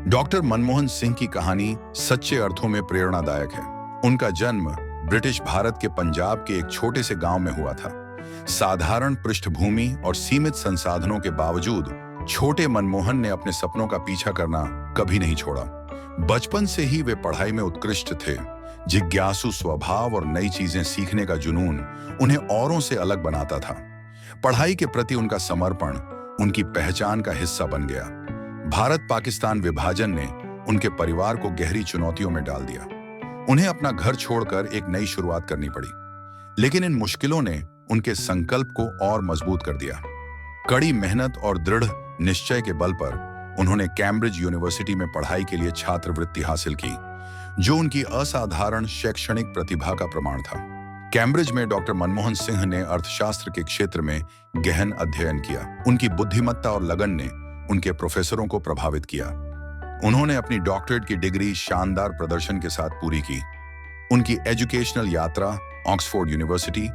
Doctor Manmohan Singh की कहानी सच्चे अर्थों में प्रेरणादायक है। उनका जन्म ब्रिटिश भारत के पंजाब के एक छोटे से गांव में हुआ था। साधारण पृष्ठभूमि और सीमित संसाधनों के बावजूद छोटे मनमोहन ने अपने सपनों का पीछा करना कभी नहीं छोड़ा। बचपन से ही वे पढ़ाई में उत्कृष्ट थे। जिज्ञासु स्वभाव और नई चीजें सीखने का जुनून उन्हें औरों से अलग बनाता था। पढ़ाई के प्रति उनका समर्पण उनकी पहचान का हिस्सा बन गया। भारत पाकिस्तान विभाजन ने उनके परिवार को गहरी चुनौतियों में डाल दिया। उन्हें अपना घर छोड़कर एक नई शुरुआत करनी पड़ी, लेकिन इन मुश्किलों ने उनके संकल्प को और मजबूत कर दिया। कड़ी मेहनत और दृढ़ निश्चय के बल पर उन्होंने कैम्ब्रिज यूनिवर्सिटी में पढ़ाई के लिए छात्रवृत्ति हासिल की, जो उनकी असाधारण शैक्षणिक प्रतिभा का प्रमाण था। कैम्ब्रिज में डॉक्टर मनमोहन सिंह ने अर्थशास्त्र के क्षेत्र में गहन अध्ययन किया। उनकी बुद्धिमत्ता और लगन ने उनके प्रोफेसरों को प्रभावित किया। उन्होंने अपनी डॉक्टरेट की डिग्री शानदार प्रदर्शन के साथ पूरी की। उनकी एजुकेशनल यात्रा ऑक्सफोर्ड यूनिवर्सिटी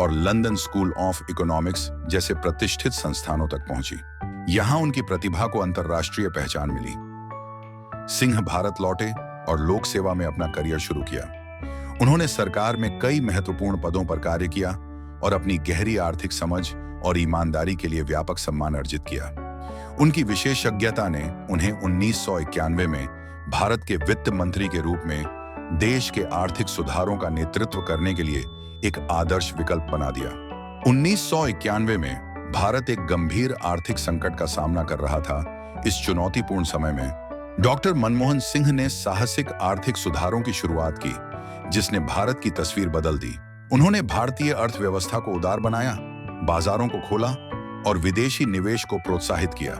और लंदन स्कूल ऑफ इकोनॉमिक्स जैसे प्रतिष्ठित संस्थानों तक पहुंची। यहां उनकी प्रतिभा को अंतर्राष्ट्रीय पहचान मिली। सिंह भारत लौटे और लोक सेवा में अपना करियर शुरू किया। उन्होंने सरकार में कई महत्वपूर्ण पदों पर कार्य किया और अपनी गहरी आर्थिक समझ और ईमानदारी के लिए व्यापक सम्मान अर्जित किया। उनकी विशेषज्ञता ने उन्हें 1991 में भारत के वित्त मंत्री के रूप में देश के आर्थिक सुधारों का नेतृत्व करने के लिए एक आदर्श विकल्प बना दिया। 1991 में भारत एक गंभीर आर्थिक संकट का सामना कर रहा था। इस चुनौतीपूर्ण समय में डॉक्टर मनमोहन सिंह ने साहसिक आर्थिक सुधारों की शुरुआत की, जिसने भारत की तस्वीर बदल दी। उन्होंने भारतीय अर्थव्यवस्था को उदार बनाया, बाजारों को खोला और विदेशी निवेश को प्रोत्साहित किया।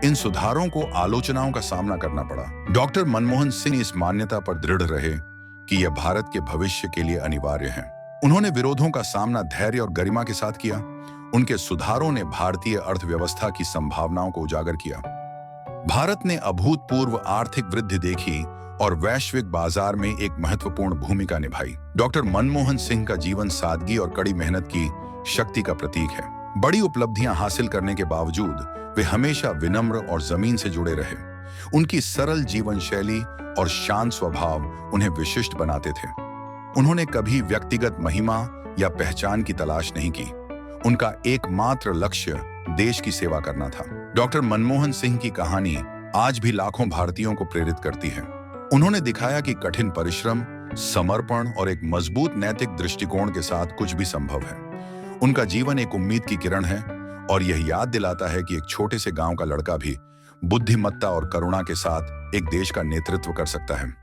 इन सुधारों को आलोचनाओं का सामना करना पड़ा। डॉक्टर मनमोहन सिंह इस मान्यता पर दृढ़ रहे कि यह भारत के भविष्य के लिए अनिवार्य है। उन्होंने विरोधों का सामना धैर्य और गरिमा के साथ किया। उनके सुधारों ने भारतीय अर्थव्यवस्था की संभावनाओं को उजागर किया। भारत ने अभूतपूर्व आर्थिक वृद्धि देखी और वैश्विक बाजार में एक महत्वपूर्ण भूमिका निभाई। डॉक्टर मनमोहन सिंह का जीवन सादगी और कड़ी मेहनत की शक्ति का प्रतीक है। बड़ी उपलब्धियां हासिल करने के बावजूद वे हमेशा विनम्र और जमीन से जुड़े रहे। उनकी सरल जीवन शैली और शांत स्वभाव उन्हें विशिष्ट बनाते थे। उन्होंने कभी व्यक्तिगत महिमा या पहचान की तलाश नहीं की। उनका एकमात्र लक्ष्य देश की सेवा करना था। डॉक्टर मनमोहन सिंह की कहानी आज भी लाखों भारतीयों को प्रेरित करती है। उन्होंने दिखाया कि कठिन परिश्रम, समर्पण और एक मजबूत नैतिक दृष्टिकोण के साथ कुछ भी संभव है। उनका जीवन एक उम्मीद की किरण है और यह याद दिलाता है कि एक छोटे से गांव का लड़का भी बुद्धिमत्ता और करुणा के साथ एक देश का नेतृत्व कर सकता है।